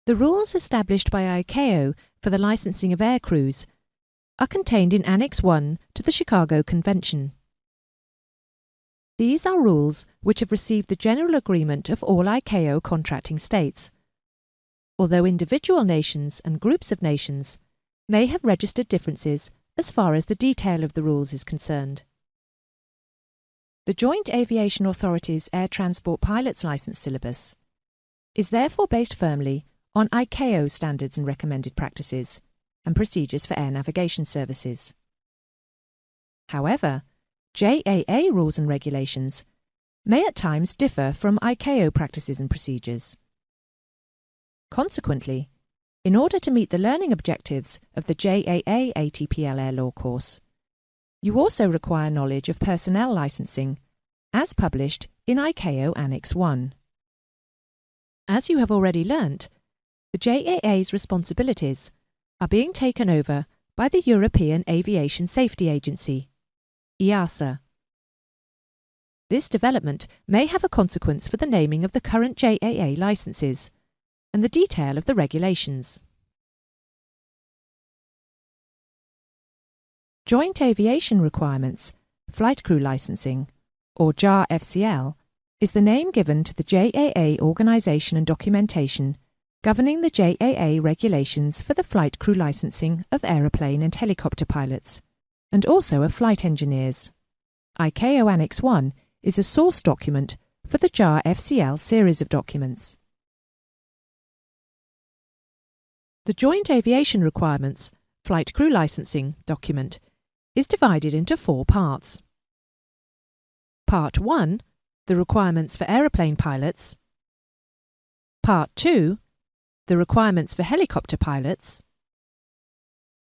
The rules established by ICAO for the licensing of aircrews are contained in Annex 1 to the Chicago Convention. These are rules which have received the general agreement of all ICAO contracting states, although individual nations and groups of nations may have registered differences as far as the detail of the rules is concerned. The Joint Aviation Authority's Air Transport Pilot's License syllabus is therefore based firmly on ICAO standards and recommended practices and procedures for air navigation services. However, JAA rules and regulations may at times differ from ICAO practices and procedures. Consequently, in order to meet the learning objectives of the JAA ATPL Air Law course, you also require knowledge of personnel licensing as published in ICAO Annex 1. As you have already learnt, the JAA's responsibilities are being taken over by the European Aviation Safety Agency, EASA. This development may have a consequence for the naming of the current JAA licenses and the detail of the regulations. Joint Aviation Requirements, Flight Crew Licensing, or JAR-FCL, is the name given to the JAA organisation and documentation governing the JAA regulations for the flight crew licensing of aeroplane and helicopter pilots, and also of flight engineers. ICAO Annex 1 is a source document for the JAR-FCL series of documents. The Joint Aviation Requirements, Flight Crew Licensing document is divided into 4 parts. Part 1, the requirements for aeroplane pilots. Part 2, the requirements for helicopter pilots.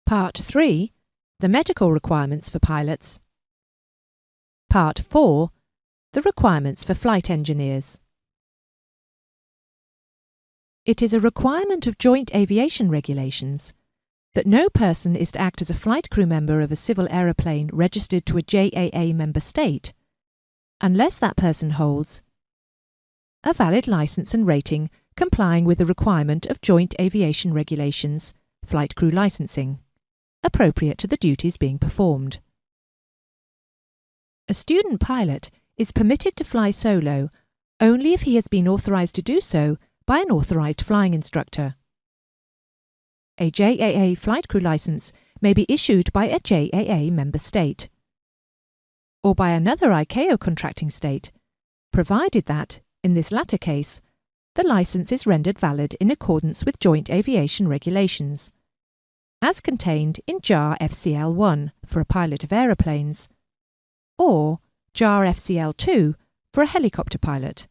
Part 3, the medical requirements for pilots. Part 4, the requirements for flight engineers. It is a requirement of joint aviation regulations that no person is to act as a flight crew member of a civil aeroplane registered to a JAA member state unless that person holds a valid license and rating complying with the requirement of joint aviation regulations, flight crew licensing, appropriate to the duties being performed. A student pilot is permitted to fly solo only if he has been authorised to do so by an authorised flying instructor. A JAA flight crew licence may be issued by a JAA member state, or by another ICAO contracting state, provided that, in this latter case, the licence is rendered valid in accordance with joint aviation regulations, as contained in JAR-FCL 1 for a pilot of aeroplanes, or JAR-FCL 2 for a helicopter pilot.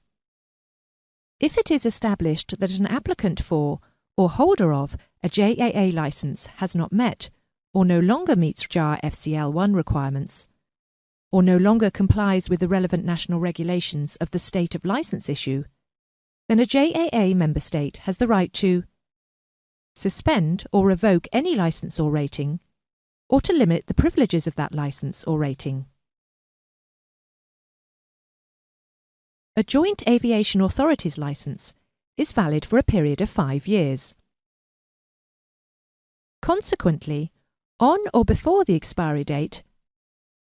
If it is established that an applicant for or holder of a JAA licence has not met or no longer meets JAR-FCL 1 requirements, or no longer complies with the relevant national regulations of the state of licence issue, then a JAA member state has the right to suspend or revoke any licence or rating, or to limit the privileges of that licence or rating. A Joint Aviation Authority's licence is valid for a period of 5 years. Consequently, on or before the expiry date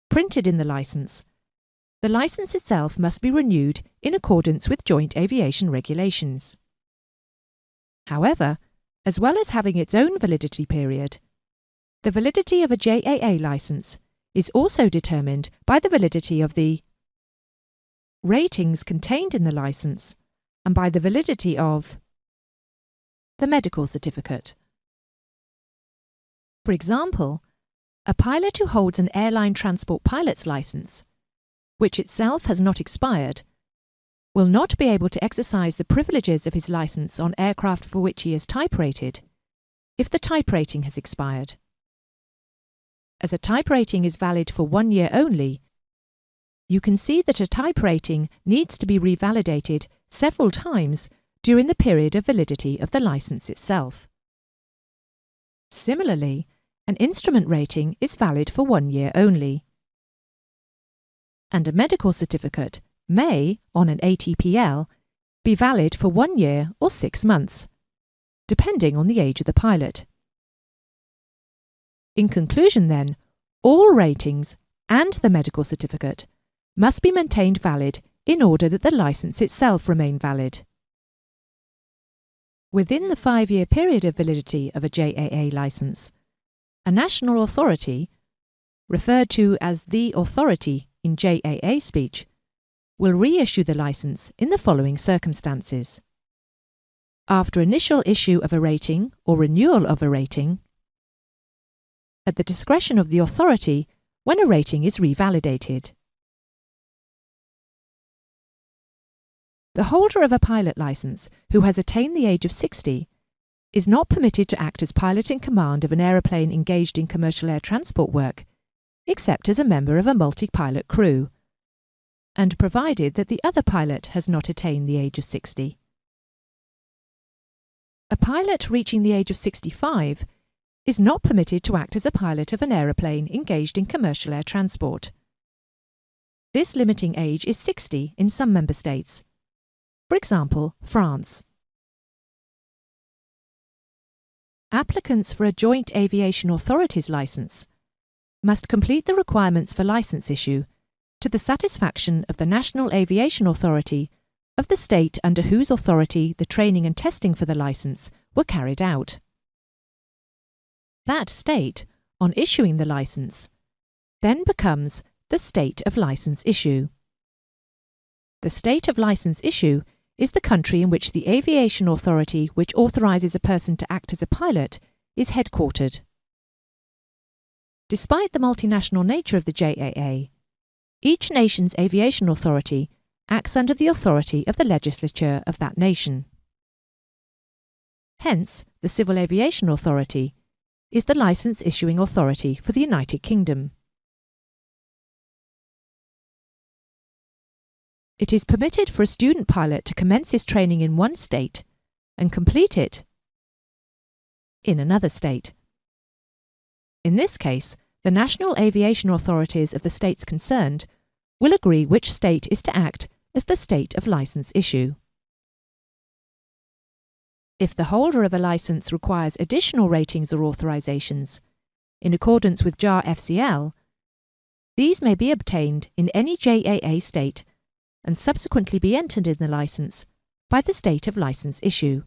printed in the licence itself must be renewed in accordance with joint aviation regulations. However, as well as having its own validity period, the validity of a JAA licence is also determined by the validity of the ratings contained in the licence and by the validity of the medical certificate. For example, a pilot who holds an airline transport pilot's licence, which itself has not expired, will not be able to exercise the privileges of his licence on aircraft for which he is type rated if the type rating has expired. As a type rating is valid for 1 year only, you can see that a type rating needs to be revalidated several times during the period of validity of the licence itself. Similarly, an instrument rating is valid for 1 year only, and a medical certificate may, on an ATPL, be valid for 1 year or 6 months, depending on the age of the pilot. In conclusion then, all ratings and the medical certificate must be maintained valid in order that the licence itself remain valid. Within the 5-year period of validity of a JAA licence, a national authority, referred to as the authority in JAA speech, will reissue the licence in the following circumstances. After initial issue of a rating or renewal of a rating, at the discretion of the authority when a rating is revalidated. The holder of a pilot licence who has attained the age of 60 is not permitted to act as pilot in command of an aeroplane engaged in commercial air transport work, except as a member of a multi-pilot crew, and provided that the other pilot has not attained the age of 60. A pilot reaching the age of 65 is not permitted to act as a pilot of an aeroplane engaged in commercial air transport. This limiting age is 60 in some member states. For example, France. Applicants for a Joint Aviation Authorities licence must complete the requirements for licence issue to the satisfaction of the National Aviation Authority of the state under whose authority the training and testing for the licence were carried out. That state, on issuing the licence, then becomes the state of licence issue. The state of licence issue is the country in which the aviation authority which authorises a person to act as a pilot is headquartered. Despite the multinational nature of the JAA, each nation's aviation authority acts under the authority of the legislature of that nation. Hence, the Civil Aviation Authority is the licence issuing authority for the United Kingdom. It is permitted for a student pilot to commence his training in one state and complete it in another state. In this case, the national aviation authorities of the states concerned will agree which state is to act as the state of licence issue. If the holder of a licence requires additional ratings or authorisations, in accordance with JAR-FCL, these may be obtained in any JAA state and subsequently be entered in the licence by the state of licence issue.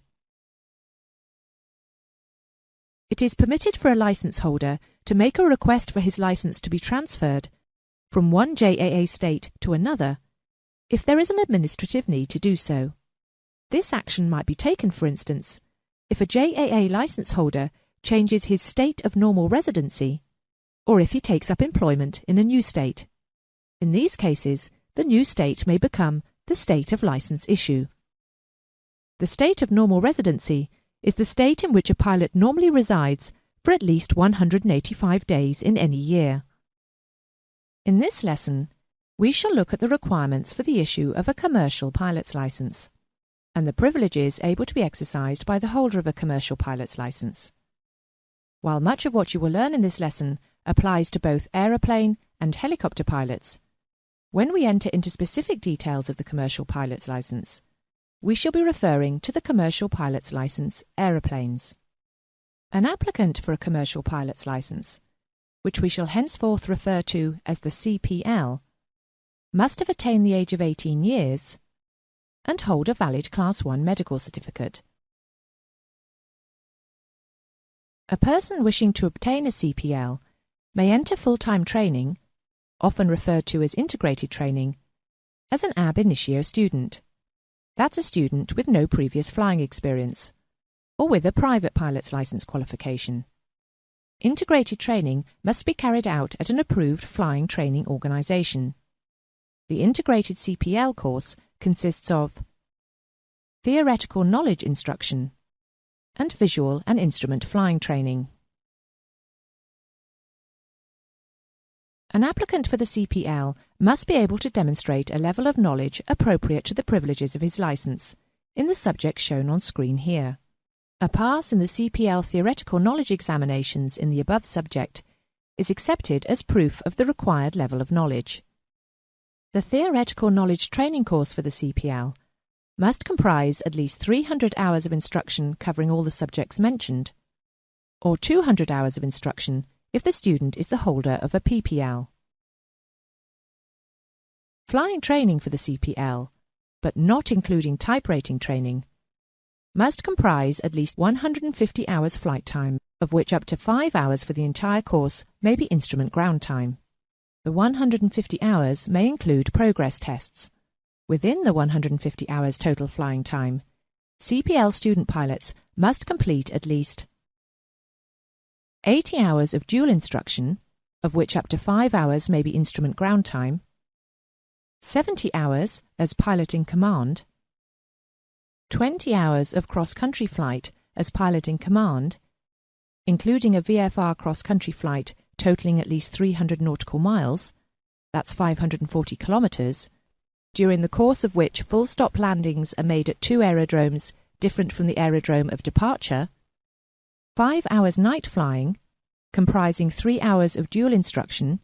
It is permitted for a licence holder to make a request for his licence to be transferred from one JAA state to another if there is an administrative need to do so. This action might be taken, for instance, if a JAA licence holder changes his state of normal residency, or if he takes up employment in a new state. In these cases, the new state may become the state of licence issue. The state of normal residency is the state in which a pilot normally resides for at least 185 days in any year. In this lesson, we shall look at the requirements for the issue of a commercial pilot's licence and the privileges able to be exercised by the holder of a commercial pilot's licence. While much of what you will learn in this lesson applies to both aeroplane and helicopter pilots, when we enter into specific details of the commercial pilot's licence, we shall be referring to the commercial pilot's licence aeroplanes. An applicant for a commercial pilot's licence, which we shall henceforth refer to as the CPL, must have attained the age of 18 years and hold a valid Class 1 medical certificate. A person wishing to obtain a CPL may enter full-time training, often referred to as integrated training, as an ab initio student. That's a student with no previous flying experience, or with a private pilot's licence qualification. Integrated training must be carried out at an approved flying training organisation. The integrated CPL course consists of theoretical knowledge instruction and visual and instrument flying training. An applicant for the CPL must be able to demonstrate a level of knowledge appropriate to the privileges of his licence in the subjects shown on screen here. A pass in the CPL theoretical knowledge examinations in the above subject is accepted as proof of the required level of knowledge. The theoretical knowledge training course for the CPL must comprise at least 300 hours of instruction covering all the subjects mentioned, or 200 hours of instruction if the student is the holder of a PPL. Flying training for the CPL, but not including type rating training, must comprise at least 150 hours flight time, of which up to 5 hours for the entire course may be instrument ground time. The 150 hours may include progress tests. Within the 150 hours total flying time, CPL student pilots must complete at least 80 hours of dual instruction, of which up to 5 hours may be instrument ground time, 70 hours as pilot in command, 20 hours of cross-country flight as pilot in command, including a VFR cross-country flight totaling at least 300 nautical miles, that's 540 kilometres, during the course of which full-stop landings are made at 2 aerodromes different from the aerodrome of departure, 5 hours night flying, comprising 3 hours of dual instruction,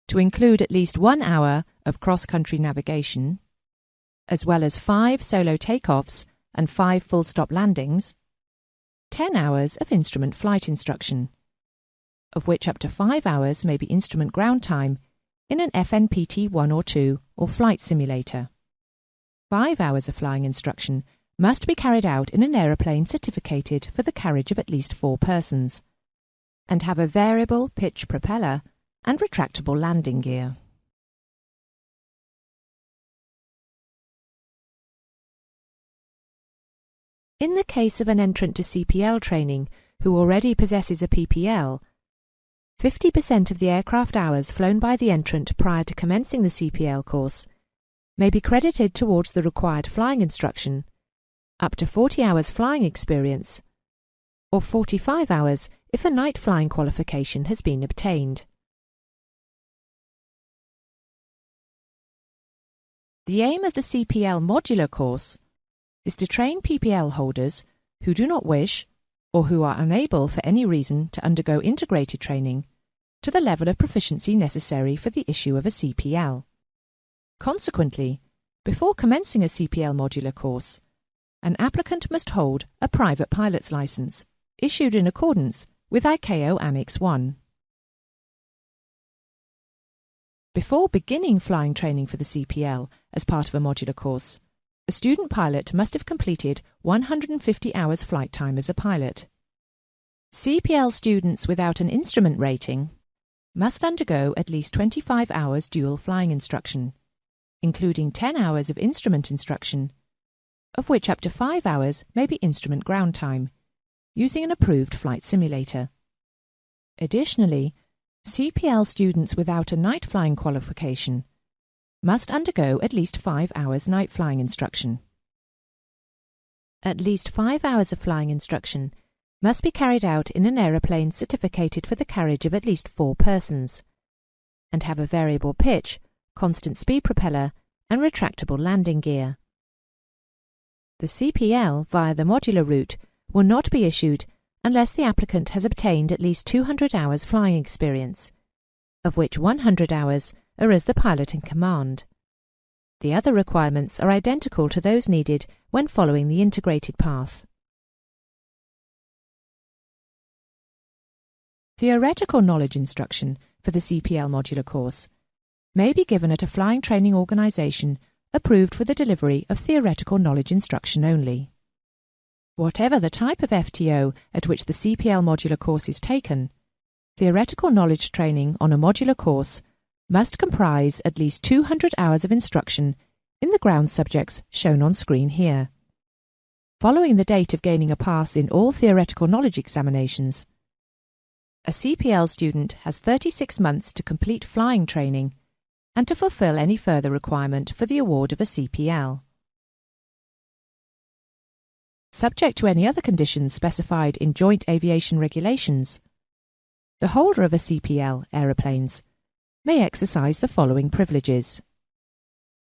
to include at least 1 hour of cross-country navigation, as well as 5 solo takeoffs and 5 full-stop landings, 10 hours of instrument flight instruction, of which up to 5 hours may be instrument ground time in an FNPT 1 or 2 or flight simulator. 5 hours of flying instruction must be carried out in an aeroplane certificated for the carriage of at least 4 persons, and have a variable pitch propeller and retractable landing gear. In the case of an entrant to CPL training who already possesses a PPL, 50% of the aircraft hours flown by the entrant prior to commencing the CPL course may be credited towards the required flying instruction, up to 40 hours flying experience, or 45 hours if a night flying qualification has been obtained. The aim of the CPL modular course is to train PPL holders who do not wish or who are unable for any reason to undergo integrated training to the level of proficiency necessary for the issue of a CPL. Consequently, before commencing a CPL modular course, an applicant must hold a private pilot's licence, issued in accordance with ICAO Annex 1. Before beginning flying training for the CPL as part of a modular course, a student pilot must have completed 150 hours flight time as a pilot. CPL students without an instrument rating must undergo at least 25 hours dual flying instruction, including 10 hours of instrument instruction, of which up to 5 hours may be instrument ground time, using an approved flight simulator. Additionally, CPL students without a night flying qualification must undergo at least 5 hours night flying instruction. At least 5 hours of flying instruction must be carried out in an aeroplane certificated for the carriage of at least 4 persons, and have a variable pitch, constant speed propeller, and retractable landing gear. The CPL via the modular route will not be issued unless the applicant has obtained at least 200 hours flying experience, of which 100 hours are as the pilot in command. The other requirements are identical to those needed when following the integrated path. Theoretical knowledge instruction for the CPL modular course may be given at a flying training organisation approved for the delivery of theoretical knowledge instruction only. Whatever the type of FTO at which the CPL modular course is taken, theoretical knowledge training on a modular course must comprise at least 200 hours of instruction in the ground subjects shown on screen here. Following the date of gaining a pass in all theoretical knowledge examinations, a CPL student has 36 months to complete flying training and to fulfil any further requirement for the award of a CPL. Subject to any other conditions specified in Joint Aviation Regulations, the holder of a CPL aeroplanes may exercise the following privileges.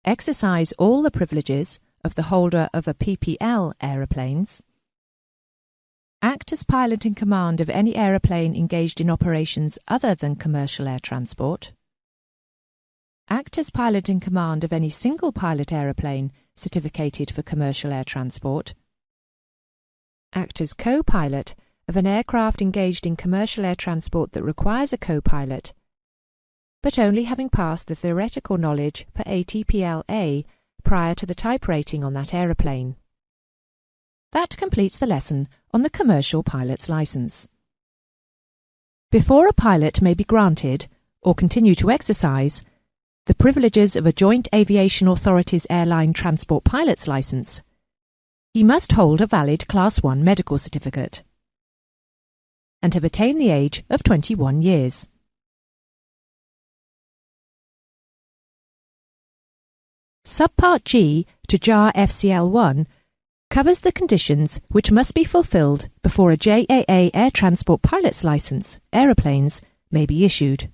Exercise all the privileges of the holder of a PPL aeroplanes. Act as pilot in command of any aeroplane engaged in operations other than commercial air transport. Act as pilot in command of any single pilot aeroplane certificated for commercial air transport. Act as co-pilot of an aircraft engaged in commercial air transport that requires a co-pilot, but only having passed the theoretical knowledge for ATPL-A prior to the type rating on that aeroplane. That completes the lesson on the commercial pilot's license. Before a pilot may be granted, or continue to exercise, the privileges of a Joint Aviation Authority's airline transport pilot's license, he must hold a valid Class 1 medical certificate and have attained the age of 21 years. Subpart G to JAR-FCL 1 covers the conditions which must be fulfilled before a JAA air transport pilot's license, aeroplanes, may be issued.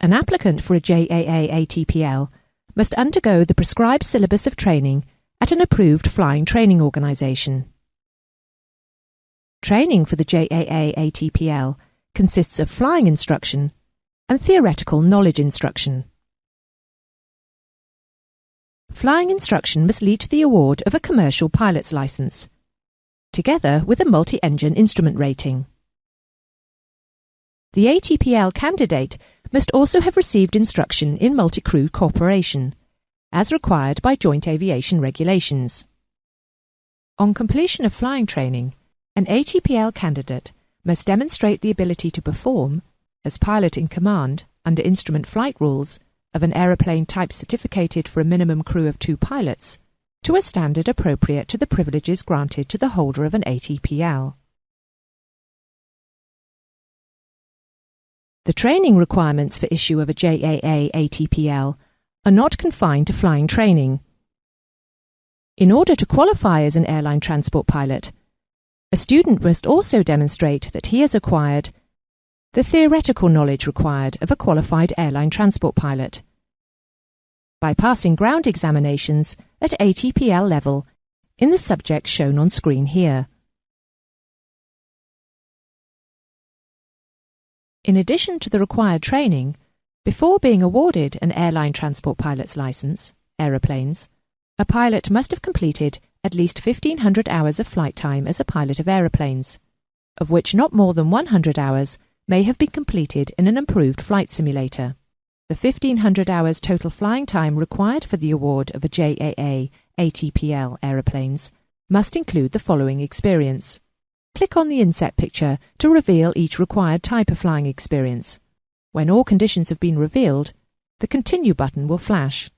An applicant for a JAA ATPL must undergo the prescribed syllabus of training at an approved flying training organisation. Training for the JAA ATPL consists of flying instruction and theoretical knowledge instruction. Flying instruction must lead to the award of a commercial pilot's license, together with a multi-engine instrument rating. The ATPL candidate must also have received instruction in multi-crew cooperation, as required by Joint Aviation Regulations. On completion of flying training, an ATPL candidate must demonstrate the ability to perform, as pilot in command under instrument flight rules of an aeroplane type certificated for a minimum crew of 2 pilots, to a standard appropriate to the privileges granted to the holder of an ATPL. The training requirements for issue of a JAA ATPL are not confined to flying training. In order to qualify as an airline transport pilot, a student must also demonstrate that he has acquired the theoretical knowledge required of a qualified airline transport pilot by passing ground examinations at ATPL level in the subjects shown on screen here. In addition to the required training, before being awarded an airline transport pilot's license, aeroplanes, a pilot must have completed at least 1,500 hours of flight time as a pilot of aeroplanes, of which not more than 100 hours may have been completed in an improved flight simulator. The 1,500 hours total flying time required for the award of a JAA ATPL aeroplanes must include the following experience. Click on the inset picture to reveal each required type of flying experience. When all conditions have been revealed, the Continue button will flash.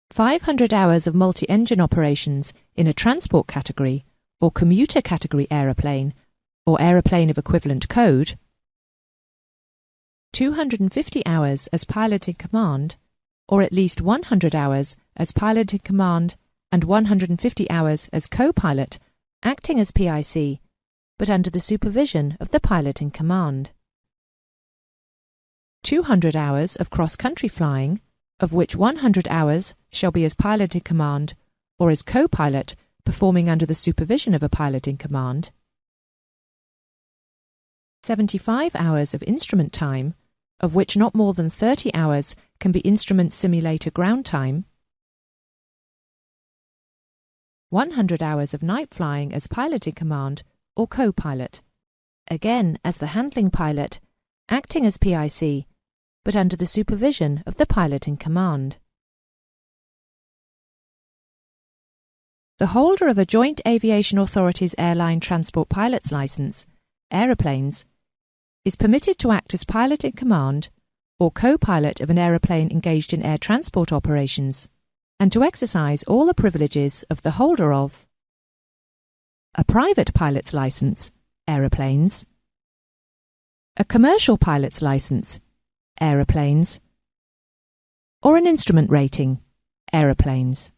"500 hours of multi-engine operations in a transport category or commuter category aeroplane or aeroplane of equivalent code, 250 hours as pilot in command, or at least 100 hours as pilot in command and 150 hours as co-pilot, acting as PIC, but under the supervision of the pilot in command. 200 hours of cross-country flying, of which 100 hours shall be as pilot in command or as co-pilot performing under the supervision of a pilot in command. 75 hours of instrument time, of which not more than 30 hours can be instrument simulator ground time. 100 hours of night flying as pilot in command or co-pilot, again as the handling pilot, acting as PIC, but under the supervision of the pilot in command. The holder of a Joint Aviation Authority's airline transport pilot's license, aeroplanes, is permitted to act as pilot in command or co-pilot of an aeroplane engaged in air transport operations, and to exercise all the privileges of the holder of a private pilot's license, aeroplanes, a commercial pilot's license, aeroplanes, or an instrument rating, aeroplanes.